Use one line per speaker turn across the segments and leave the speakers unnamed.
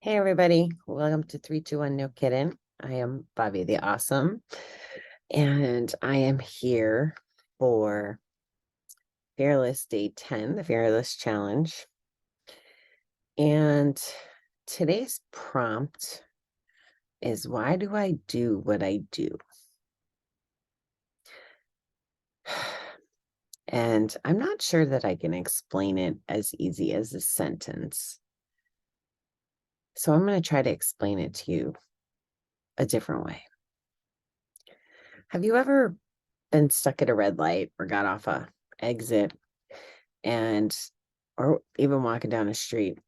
Hey everybody, welcome to 321 No Kidding. I am Bobby the Awesome, and I am here for Fearless Day 10, the Fearless Challenge. And today's prompt is, why do I do what I do? And I'm not sure that I can explain it as easy as a sentence. So I'm going to try to explain it to you a different way. Have you ever been stuck at a red light or got off a exit and or even walking down a street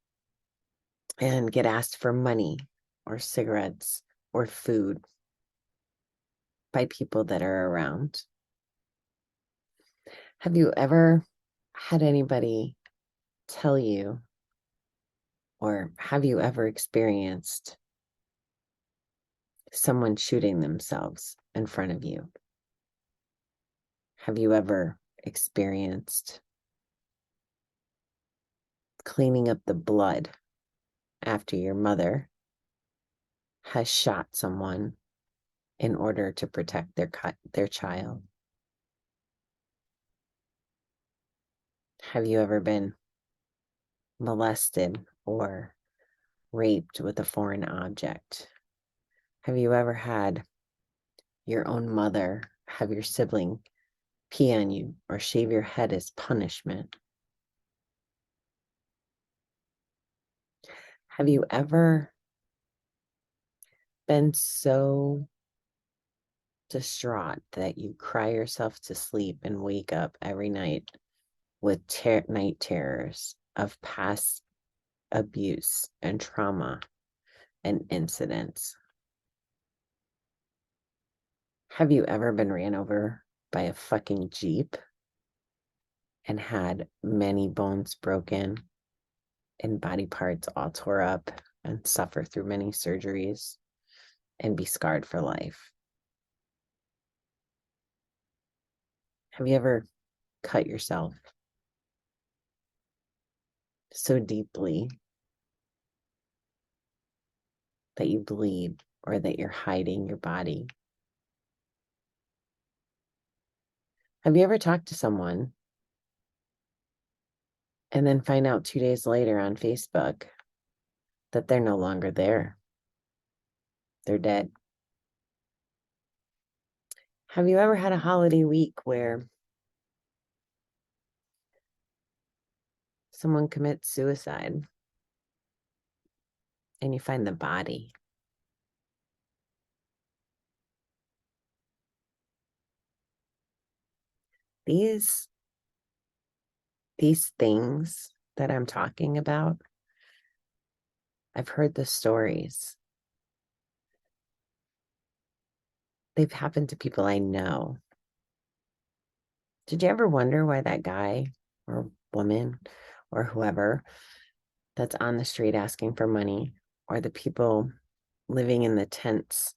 and get asked for money or cigarettes or food by people that are around? Have you ever had anybody tell you, or have you ever experienced someone shooting themselves in front of you? Have you ever experienced cleaning up the blood after your mother has shot someone in order to protect their child? Have you ever been molested or raped with a foreign object? Have you ever had your own mother have your sibling pee on you or shave your head as punishment? Have you ever been so distraught that you cry yourself to sleep and wake up every night with night terrors of past abuse and trauma and incidents? Have you ever been ran over by a fucking Jeep and had many bones broken and body parts all tore up and suffer through many surgeries and be scarred for life? Have you ever cut yourself so deeply that you bleed or that you're hiding your body? Have you ever talked to someone and then find out 2 days later on Facebook that they're no longer there? They're dead. Have you ever had a holiday week where someone commits suicide and you find the body? These things that I'm talking about, I've heard the stories. They've happened to people I know. Did you ever wonder why that guy or woman or whoever that's on the street asking for money, or the people living in the tents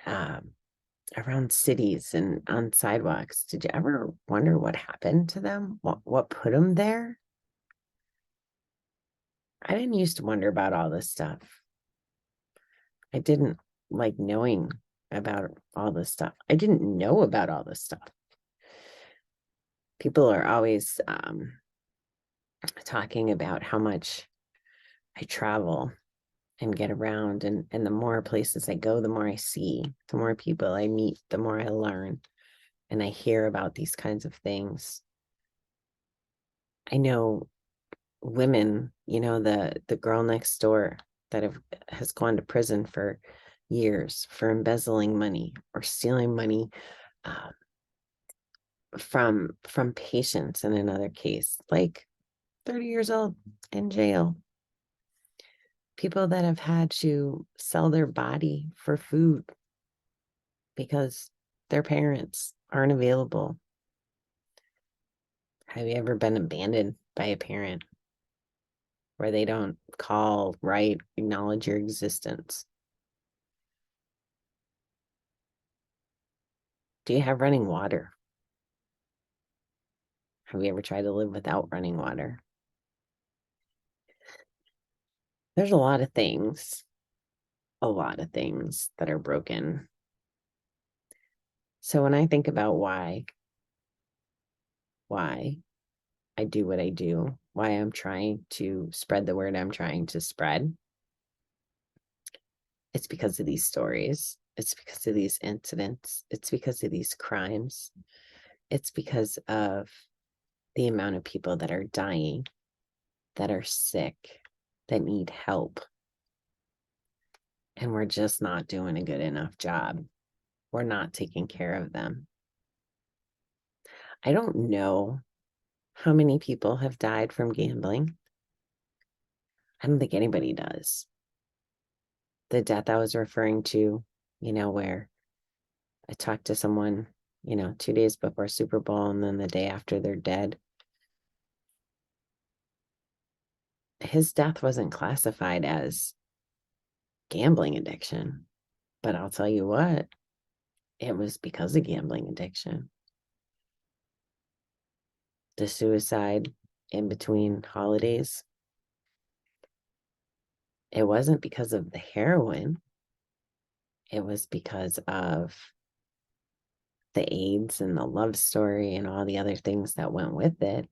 um, around cities and on sidewalks, did you ever wonder what happened to them? What put them there? I didn't used to wonder about all this stuff. I didn't like knowing about all this stuff. I didn't know about all this stuff. People are always talking about how much I travel and get around, and the more places I go, the more I see, the more people I meet, the more I learn, and I hear about these kinds of things. I know women, the girl next door that has gone to prison for years for embezzling money or stealing money uh, from patients. In another case, like 30 years old in jail. People that have had to sell their body for food because their parents aren't available. Have you ever been abandoned by a parent where they don't call, write, acknowledge your existence? Do you have running water? Have you ever tried to live without running water? There's a lot of things that are broken. So when I think about why I do what I do, why I'm trying to spread the word I'm trying to spread, it's because of these stories. It's because of these incidents. It's because of these crimes. It's because of the amount of people that are dying, that are sick, that need help. And we're just not doing a good enough job. We're not taking care of them. I don't know how many people have died from gambling. I don't think anybody does. The death I was referring to, where I talked to someone, 2 days before Super Bowl and then the day after they're dead. His death wasn't classified as gambling addiction, but I'll tell you what, it was because of gambling addiction. The suicide in between holidays, it wasn't because of the heroin. It was because of the AIDS and the love story and all the other things that went with it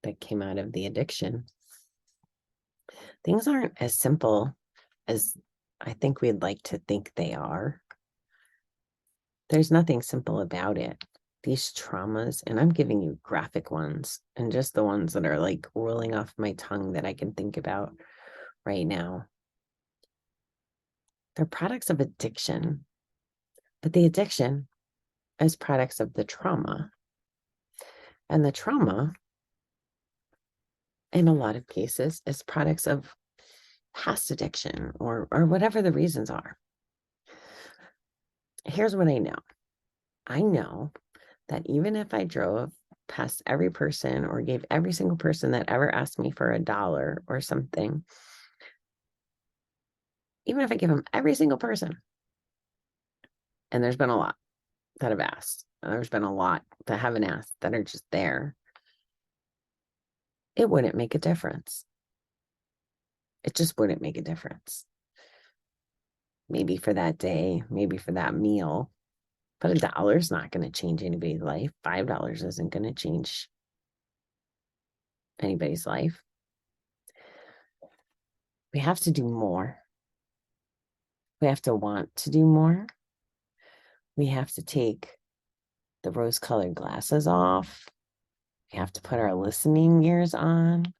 that came out of the addiction. Things aren't as simple as I think we'd like to think they are. There's nothing simple about it. These traumas, and I'm giving you graphic ones and just the ones that are like rolling off my tongue that I can think about right now. They're products of addiction, but the addiction is products of the trauma. And the trauma, in a lot of cases, is products of past addiction or whatever the reasons are. Here's what I know. I know that even if I drove past every person or gave every single person that ever asked me for $1 or something, even if I give them every single person, and there's been a lot that have asked, and there's been a lot that haven't asked that are just there, it wouldn't make a difference. It just wouldn't make a difference. Maybe for that day, maybe for that meal, but $1 is not going to change anybody's life. $5 isn't going to change anybody's life. We have to do more. We have to want to do more. We have to take the rose-colored glasses off. We have to put our listening ears on.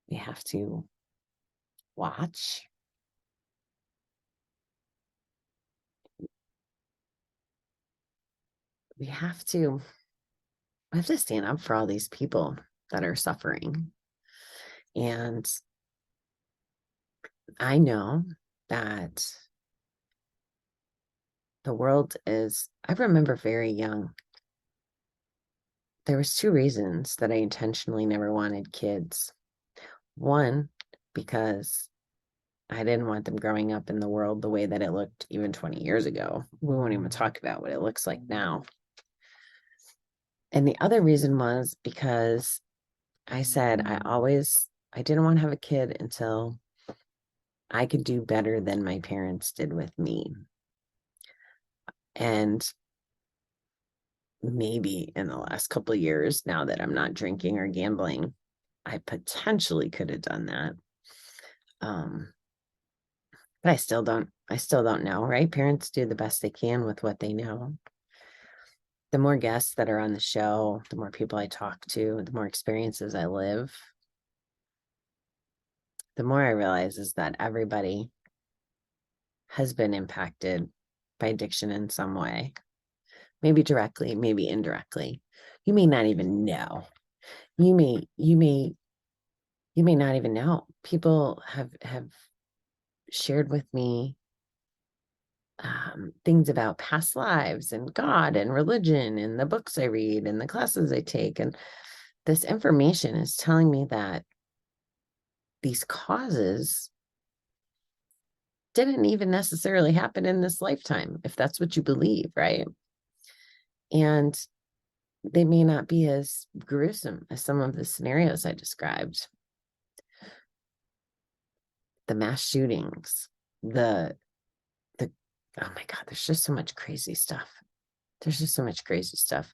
We have to watch. We have to stand up for all these people that are suffering. And I know that the world is, I remember very young, there was 2 reasons that I intentionally never wanted kids. One, because I didn't want them growing up in the world the way that it looked even 20 years ago. We won't even talk about what it looks like now. And the other reason was because I said I didn't want to have a kid until I could do better than my parents did with me. And maybe in the last couple of years, now that I'm not drinking or gambling, I potentially could have done that. But I still don't know, right? Parents do the best they can with what they know. The more guests that are on the show, the more people I talk to, the more experiences I live, the more I realize is that everybody has been impacted by addiction in some way, maybe directly, maybe indirectly. You may not even know. You may not even know. People have shared with me things about past lives and God and religion and the books I read and the classes I take. And this information is telling me that these causes didn't even necessarily happen in this lifetime, if that's what you believe, right? And they may not be as gruesome as some of the scenarios I described. the mass shootings, the oh my God, there's just so much crazy stuff. There's just so much crazy stuff.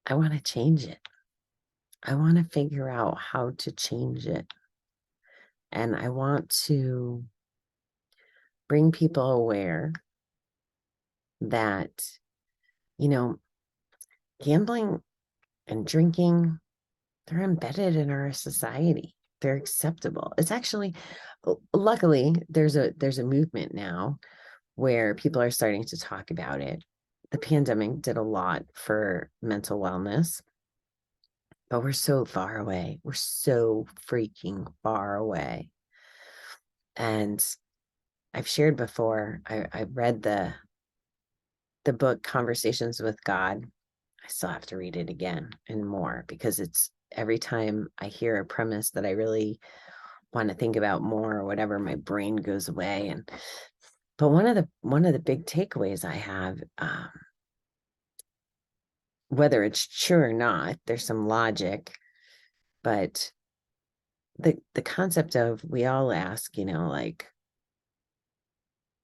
I want to change it. I want to figure out how to change it. And I want to bring people aware that, you know, gambling and drinking, they're embedded in our society. They're acceptable. It's actually, luckily, there's a movement now where people are starting to talk about it. The pandemic did a lot for mental wellness, but we're so far away. We're so freaking far away. And I've shared before, I read the book Conversations with God. I still have to read it again and more because it's every time I hear a premise that I really want to think about more or whatever, my brain goes away. And but one of the big takeaways I have, whether it's true or not, there's some logic, but the concept of we all ask, like,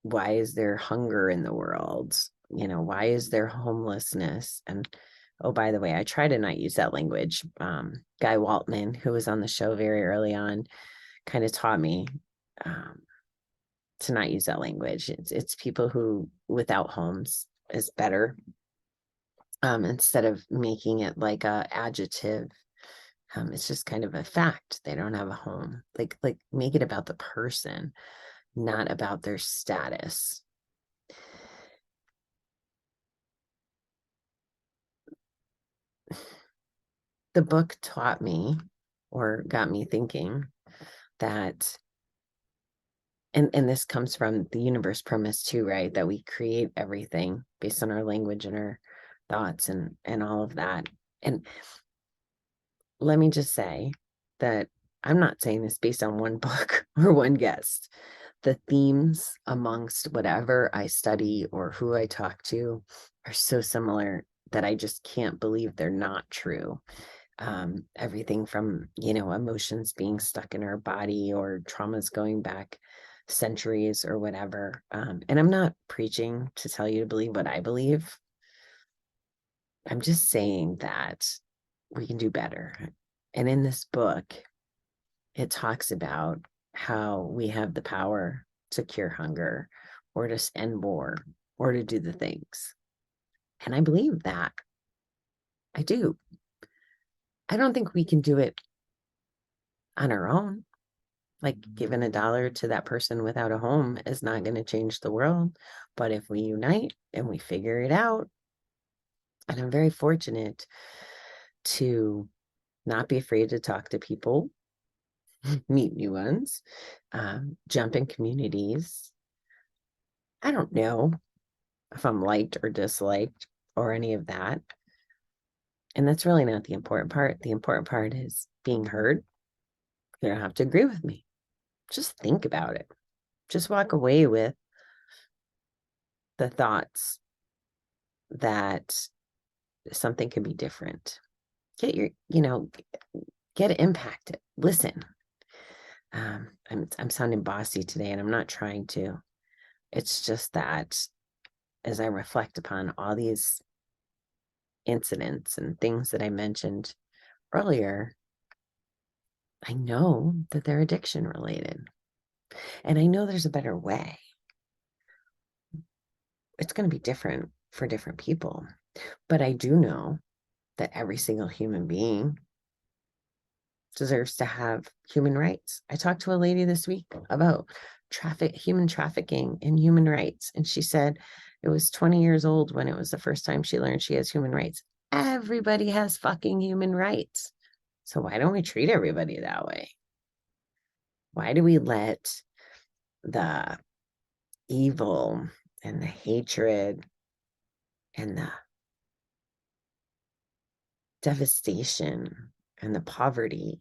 why is there hunger in the world? Why is there homelessness? And oh, by the way, I try to not use that language. Guy Waltman, who was on the show very early on, kind of taught me to not use that language. It's people who without homes is better. Instead of making it like a adjective, it's just kind of a fact. They don't have a home. Like make it about the person, not about their status. The book taught me or got me thinking that, and this comes from the universe premise too, right? That we create everything based on our language and our thoughts and all of that. And let me just say that I'm not saying this based on one book or one guest. The themes amongst whatever I study or who I talk to are so similar that I just can't believe they're not true. Everything from, emotions being stuck in our body or traumas going back centuries or whatever. And I'm not preaching to tell you to believe what I believe. I'm just saying that we can do better. And in this book, it talks about how we have the power to cure hunger or to end war or to do the things. And I believe that. I do. I don't think we can do it on our own. Like giving $1 to that person without a home is not going to change the world. But if we unite and we figure it out, and I'm very fortunate to not be afraid to talk to people, meet new ones, jump in communities. I don't know if I'm liked or disliked or any of that. And that's really not the important part. The important part is being heard. You don't have to agree with me. Just think about it. Just walk away with the thoughts that something can be different. Get get impacted. Listen. I'm sounding bossy today, and I'm not trying to. It's just that as I reflect upon all these incidents and things that I mentioned earlier, I know that they're addiction related. And I know there's a better way. It's going to be different for different people. But I do know that every single human being deserves to have human rights. I talked to a lady this week about human trafficking and human rights. And she said it was 20 years old when it was the first time she learned she has human rights. Everybody has fucking human rights. So why don't we treat everybody that way? Why do we let the evil and the hatred and the devastation and the poverty,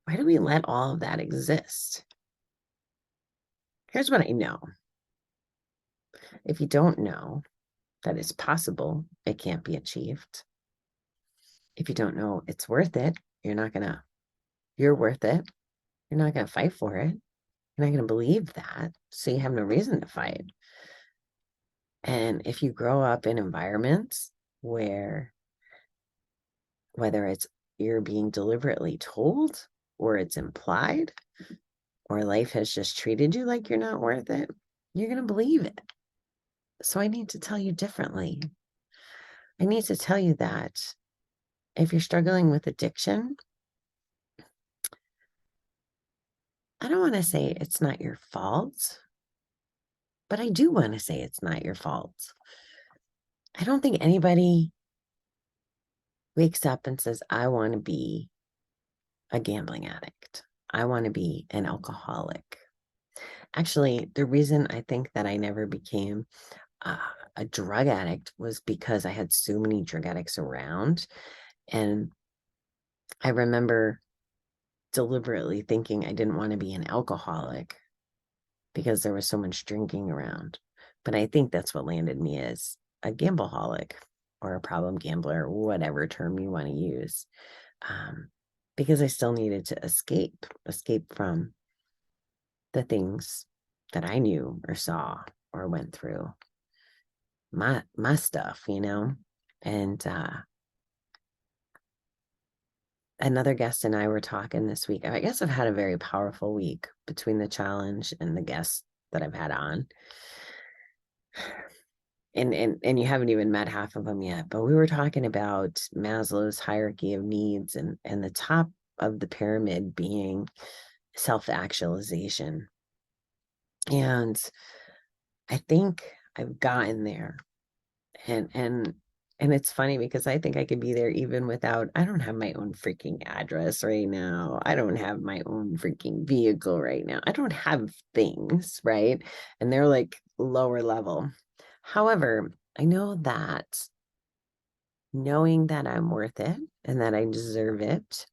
why do we let all of that exist? Here's what I know. If you don't know that it's possible, it can't be achieved. If you don't know it's worth it, you're not going to You're worth it. You're not going to fight for it. You're not going to believe that. So you have no reason to fight. And if you grow up in environments where, whether it's you're being deliberately told or it's implied, or life has just treated you like you're not worth it, you're going to believe it. So I need to tell you differently. I need to tell you that if you're struggling with addiction, I don't want to say it's not your fault, but I do want to say it's not your fault. I don't think anybody wakes up and says, I want to be a gambling addict. I want to be an alcoholic. Actually, the reason I think that I never became a drug addict was because I had so many drug addicts around. And I remember deliberately thinking I didn't want to be an alcoholic because there was so much drinking around. But I think that's what landed me as a gambleaholic or a problem gambler, whatever term you want to use. Because I still needed to escape from the things that I knew or saw or went through. My stuff, And another guest and I were talking this week. I guess I've had a very powerful week between the challenge and the guests that I've had on. And you haven't even met half of them yet, but we were talking about Maslow's hierarchy of needs and the top of the pyramid being self-actualization. And I think I've gotten there. And it's funny because I think I could be there even without, I don't have my own freaking address right now. I don't have my own freaking vehicle right now. I don't have things, right? And they're like lower level. However, I know that knowing that I'm worth it and that I deserve it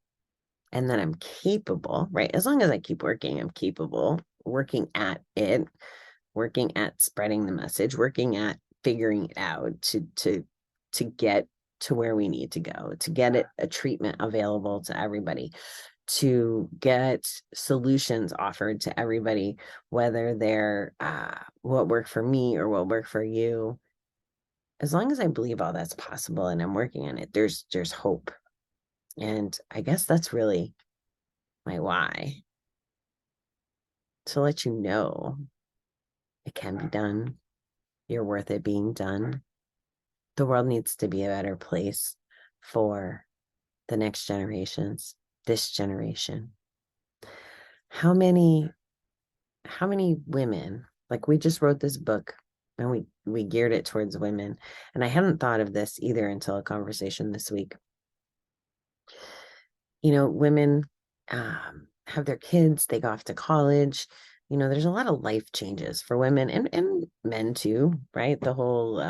and that I'm capable, right? As long as I keep working, I'm capable, working at it, working at spreading the message, working at figuring it out to get to where we need to go, to get it a treatment available to everybody, to get solutions offered to everybody, whether they're what work for me or what work for you. As long as I believe all that's possible and I'm working on it, there's hope. And I guess that's really my why, to let you know it can be done. You're worth it being done. The world needs to be a better place for the next generations, this generation. How many women, like we just wrote this book and we geared it towards women. And I hadn't thought of this either until a conversation this week. Women have their kids, they go off to college. There's a lot of life changes for women and men too, right? The whole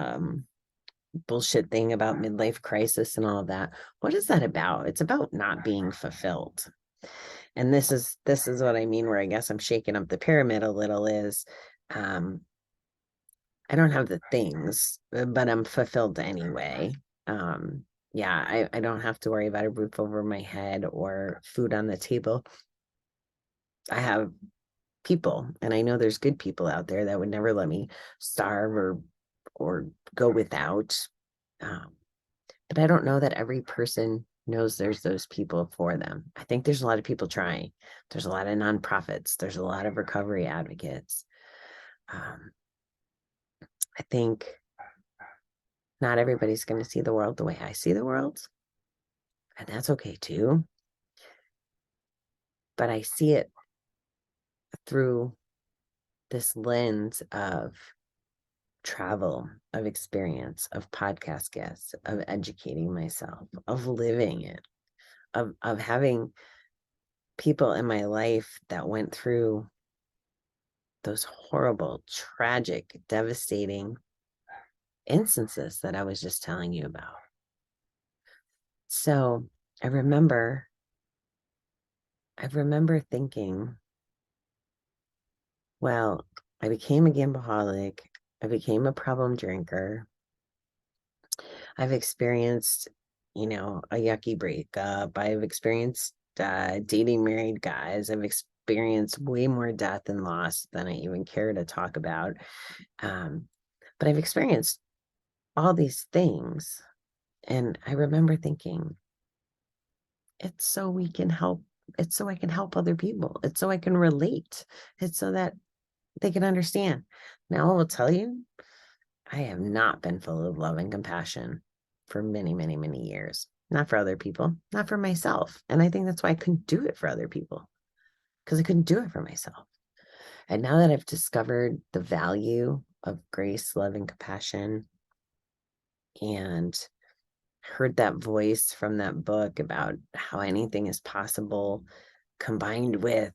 bullshit thing about midlife crisis and all of that. What is that about? It's about not being fulfilled. And this is what I mean, where I guess I'm shaking up the pyramid a little is I don't have the things, but I'm fulfilled anyway. Yeah, I don't have to worry about a roof over my head or food on the table. I have people, and I know there's good people out there that would never let me starve or go without. But I don't know that every person knows there's those people for them. I think there's a lot of people trying. There's a lot of nonprofits. There's a lot of recovery advocates. I think not everybody's going to see the world the way I see the world, and that's okay too. But I see it through this lens of travel, of experience, of podcast guests, of educating myself, of living it, of having people in my life that went through those horrible, tragic, devastating instances that I was just telling you about. So I remember thinking, well, I became a gambleaholic. I became a problem drinker. I've experienced, a yucky breakup. I've experienced dating married guys. I've experienced way more death and loss than I even care to talk about. But I've experienced all these things. And I remember thinking, it's so we can help. It's so I can help other people. It's so I can relate. It's so that they can understand. Now, I will tell you, I have not been full of love and compassion for many, many, many years. Not for other people, not for myself. And I think that's why I couldn't do it for other people, because I couldn't do it for myself. And now that I've discovered the value of grace, love, and compassion, and heard that voice from that book about how anything is possible, combined with,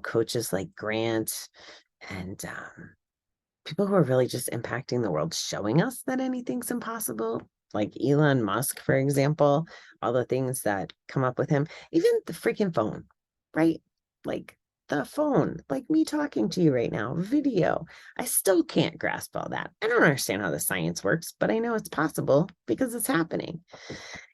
coaches like Grant and people who are really just impacting the world, showing us that anything's impossible, like Elon Musk, for example, all the things that come up with him, even the freaking phone, right? Like the phone, like me talking to you right now, video. I still can't grasp all that. I don't understand how the science works, but I know it's possible because it's happening.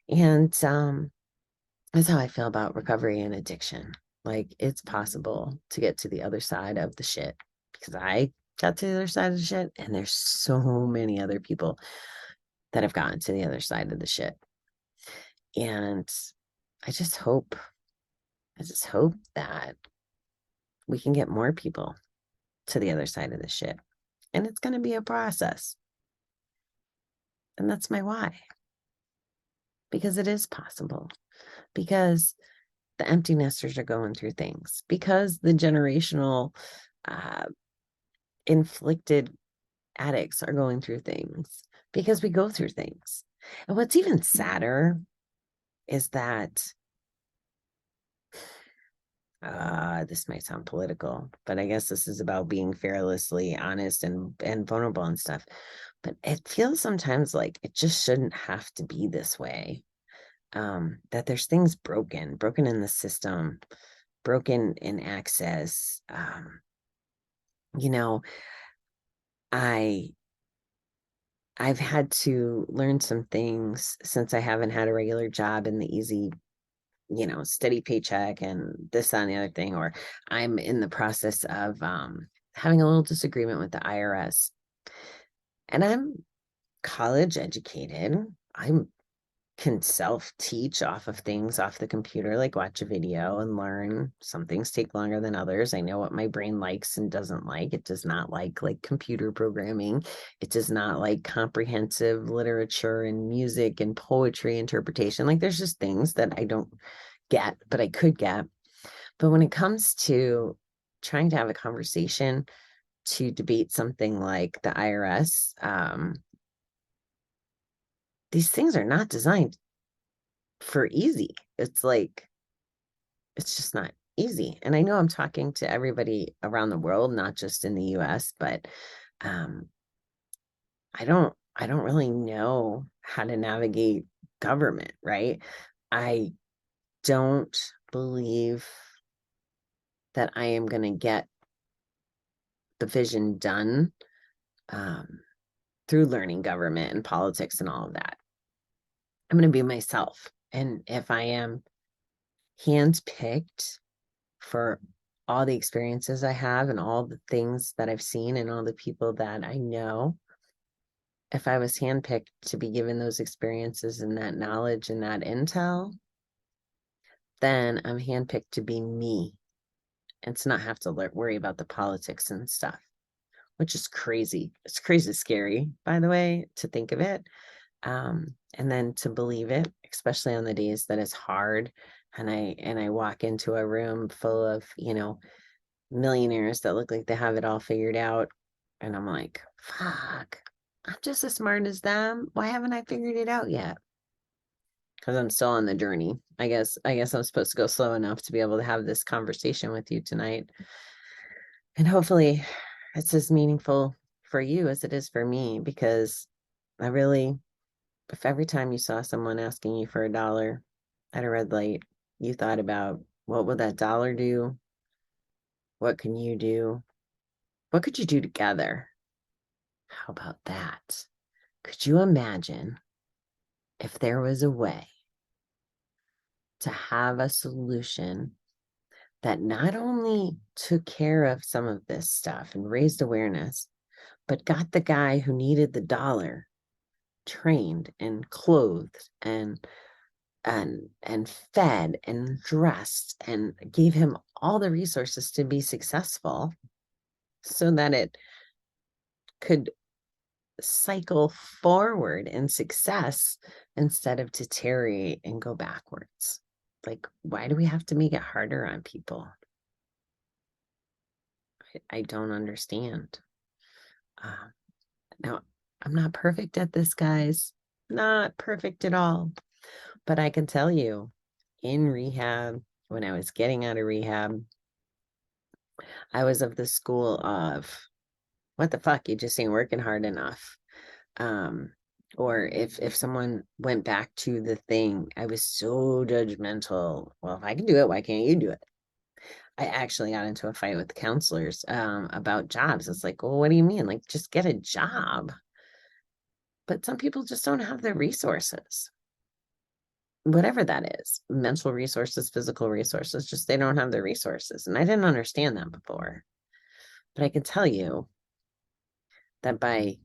And that's how I feel about recovery and addiction. Like it's possible to get to the other side of the shit, because I got to the other side of the shit, and there's so many other people that have gotten to the other side of the shit. And I just hope, that we can get more people to the other side of the shit. And it's going to be a process. And that's my why. Because it is possible. Because the empty nesters are going through things. Because the generational inflicted addicts are going through things. Because we go through things. And what's even sadder is that this might sound political, but I guess this is about being fearlessly honest and vulnerable and stuff. But it feels sometimes like it just shouldn't have to be this way. That there's things broken in the system, broken in access. You know, I I've had to learn some things since I haven't had a regular job in the easy, steady paycheck and this, that, and the other thing, or I'm in the process of having a little disagreement with the IRS. And I'm college educated. I can self-teach off of things off the computer, like watch a video and learn. Some things take longer than others. I know what my brain likes and doesn't like. It does not like computer programming. It does not like comprehensive literature and music and poetry interpretation. Like there's just things that I don't get, but I could get. But when it comes to trying to have a conversation to debate something like the IRS, these things are not designed for easy. It's just not easy. And I know I'm talking to everybody around the world, not just in the US, but I don't really know how to navigate government, right? I don't believe that I am going to get the vision done through learning government and politics and all of that. I'm going to be myself. And if I am handpicked for all the experiences I have and all the things that I've seen and all the people that I know, if I was handpicked to be given those experiences and that knowledge and that intel, then I'm handpicked to be me and to not have to worry about the politics and stuff, which is crazy. It's crazy scary, by the way, to think of it. And then to believe it, especially on the days that it's hard. And I walk into a room full of, millionaires that look like they have it all figured out. And I'm like, fuck, I'm just as smart as them. Why haven't I figured it out yet? Because I'm still on the journey. I guess I'm supposed to go slow enough to be able to have this conversation with you tonight. And hopefully it's as meaningful for you as it is for me, because I really, if every time you saw someone asking you for $1 at a red light, you thought about what would that dollar do? What can you do? What could you do together? How about that? Could you imagine if there was a way to have a solution that not only took care of some of this stuff and raised awareness, but got the guy who needed the dollar trained and clothed and fed and dressed and gave him all the resources to be successful so that it could cycle forward in success instead of deteriorate and go backwards. Like, why do we have to make it harder on people? I don't understand. Now, I'm not perfect at this, guys. Not perfect at all. But I can tell you, in rehab, when I was getting out of rehab, I was of the school of, what the fuck, you just ain't working hard enough. Or if someone went back to the thing, I was so judgmental. Well, if I can do it, why can't you do it? I actually got into a fight with the counselors about jobs. It's like, well, what do you mean? Like, just get a job. But some people just don't have the resources, whatever that is, mental resources, physical resources, just they don't have the resources. And I didn't understand that before. But I can tell you that by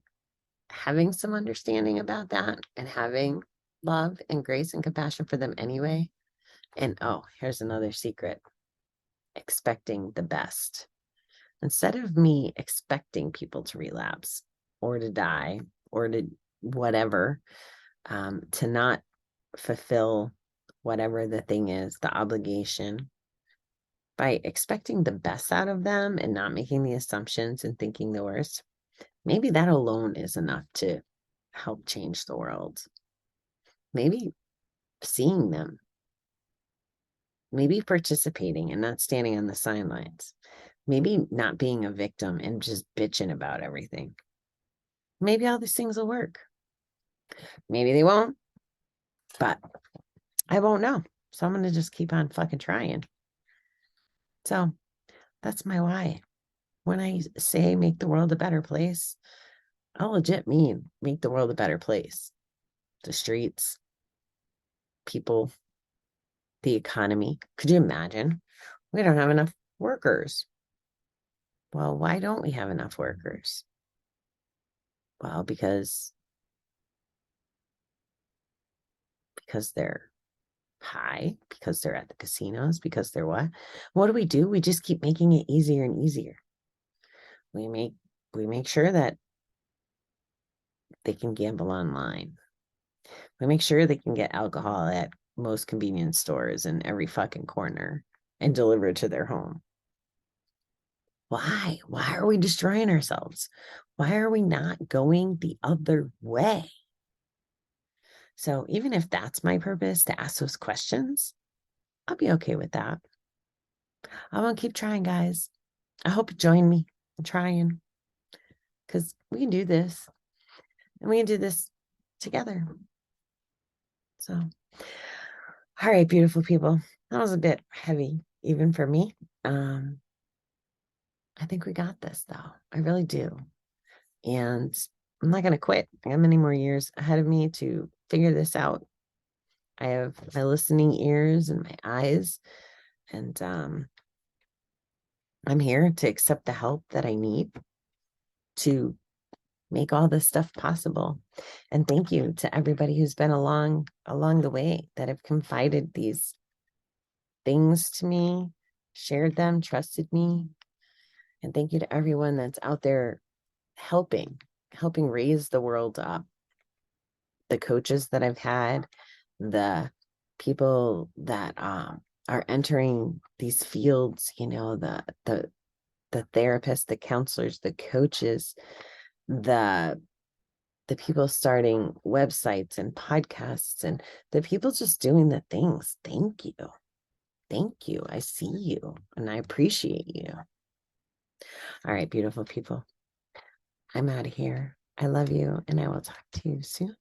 having some understanding about that and having love and grace and compassion for them anyway, and oh, here's another secret, expecting the best. Instead of me expecting people to relapse or to die or to whatever, to not fulfill whatever the thing is, the obligation, by expecting the best out of them and not making the assumptions and thinking the worst, maybe that alone is enough to help change the world. Maybe seeing them, maybe participating and not standing on the sidelines, maybe not being a victim and just bitching about everything. Maybe all these things will work. Maybe they won't, but I won't know. So I'm going to just keep on fucking trying. So that's my why. When I say make the world a better place, I legit mean make the world a better place. The streets, people, the economy. Could you imagine? We don't have enough workers. Well, why don't we have enough workers? Well, because they're high, because they're at the casinos, because they're what? What do? We just keep making it easier and easier. We make sure that they can gamble online. We make sure they can get alcohol at most convenience stores in every fucking corner and deliver it to their home. Why? Why are we destroying ourselves? Why are we not going the other way? So even if that's my purpose, to ask those questions, I'll be okay with that. I want to keep trying, guys. I hope you join me in trying, because we can do this, and we can do this together. So, all right, beautiful people. That was a bit heavy, even for me. I think we got this, though. I really do. And I'm not going to quit. I have many more years ahead of me to figure this out. I have my listening ears and my eyes, and I'm here to accept the help that I need to make all this stuff possible. And thank you to everybody who's been along the way, that have confided these things to me, shared them, trusted me. And thank you to everyone that's out there helping raise the world up. The coaches that I've had, the people that are entering these fields, you know, the therapists, the counselors, the coaches, the people starting websites and podcasts, and the people just doing the things. Thank you. Thank you. I see you and I appreciate you. All right, beautiful people. I'm out of here. I love you, and I will talk to you soon.